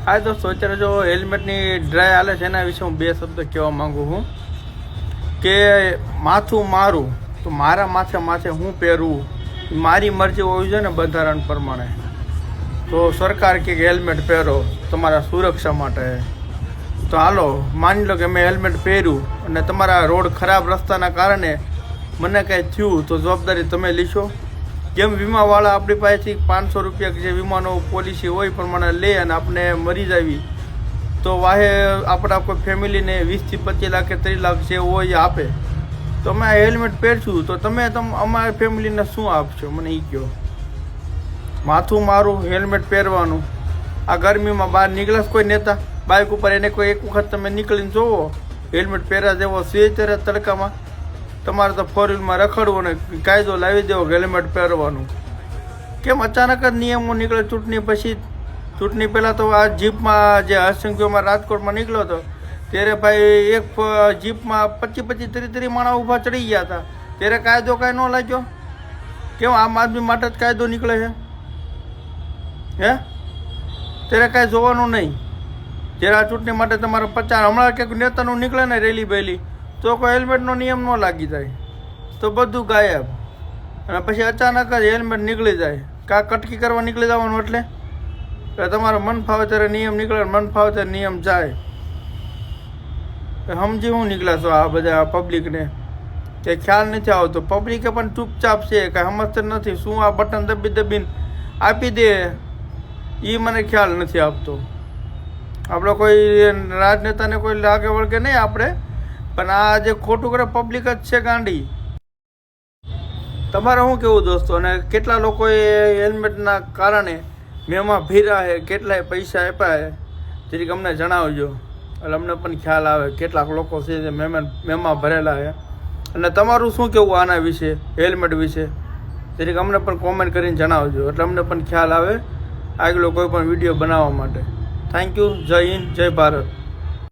હા દોસ્તો, અત્યારે જો હેલ્મેટની ડ્રાય હાલે છે એના વિશે હું બે શબ્દ કહેવા માંગુ છું કે માથું મારું તો મારા માથે હું પહેરવું, મારી મરજી હોવી જોઈએ ને બંધારણ પ્રમાણે. તો સરકાર કે હેલ્મેટ પહેરો તમારા સુરક્ષા માટે. તો હાલો માની લો કે મેં હેલ્મેટ પહેર્યું અને તમારા રોડ ખરાબ રસ્તાના કારણે મને કાંઈ થયું તો જવાબદારી તમે લેશો? જેમ વીમાવાળા આપણી પાસેથી 500 રૂપિયા જે વીમાનો પોલિસી હોય પણ મને લે અને આપણે મરી જાવી તો વાહે આપણા કોઈ ફેમિલીને 20 થી 25 લાખ કે 30 લાખ જે હોય આપે. તો અમે હેલ્મેટ પહેરશું તો તમે અમારી ફેમિલીને શું આપશો મને એ કહો. માથું મારું હેલ્મેટ પહેરવાનું. આ ગરમીમાં બહાર નીકળે કોઈ નેતા બાઇક ઉપર, એને કોઈ એક વખત તમે નીકળીને જોવો હેલ્મેટ પહેર્યા જેવો છે ત્યારે તડકામાં. તમારે તો 4 વ્હીલમાં રખડવું અને કાયદો લાવી દેવો હેલ્મેટ પહેરવાનું. કેમ અચાનક જ નિયમો નીકળે ચૂંટણી પછી? ચૂંટણી પહેલાં તો આ જીપમાં જે હરસિંગમાં રાજકોટમાં નીકળ્યો હતો ત્યારે ભાઈ એક જીપમાં 25 30 માણસ ઊભા ચડી ગયા હતા. ત્યારે કાયદો કાંઈ ન લાગ્યો. કેમ આમ આદમી માટે જ કાયદો નીકળે છે? ત્યારે કાંઈ જોવાનું નહીં. જ્યારે આ ચૂંટણી માટે તમારે 50 હમણાં ક્યાંક નેતાનું નીકળે ને રેલી બેલી તો કોઈ હેલ્મેટનો નિયમ ન લાગી જાય તો બધું ગાયબ. અને પછી અચાનક જ હેલ્મેટ નીકળી જાય. કાં કટકી કરવા નીકળી જવાનું એટલે તમારો મન ફાવે ત્યારે નિયમ નીકળે, મન ફાવે ત્યારે નિયમ જાય. સમજી હું નીકળ્યા છો આ બધા પબ્લિકને કે ખ્યાલ નથી આવતો. પબ્લિકે પણ ચૂપચાપ છે, કાંઈ સમજતા નથી. શું આ બટન દબીને આપી દે એ મને ખ્યાલ નથી આપતો. આપણે કોઈ રાજનેતાને કોઈ લાગે વળગે નહીં આપણે, પણ આ જે ખોટું કરે પબ્લિક જ છે ગાંડી. તમારે શું કેવું દોસ્તો? અને કેટલા લોકોએ હેલ્મેટના કારણે મેમાં ભીરા છે, કેટલાય પૈસા આપ્યા છે, જરીક અમને જણાવજો એટલે અમને પણ ખ્યાલ આવે કેટલાક લોકો છે જે મેમાં ભરેલા છે. અને તમારું શું કેવું આના વિશે, હેલ્મેટ વિશે? જરીક અમને પણ કોમેન્ટ કરીને જણાવજો એટલે અમને પણ ખ્યાલ આવે આગળ કોઈ પણ વિડીયો બનાવવા માટે. Thank you. જય હિન્દ, જય ભારત.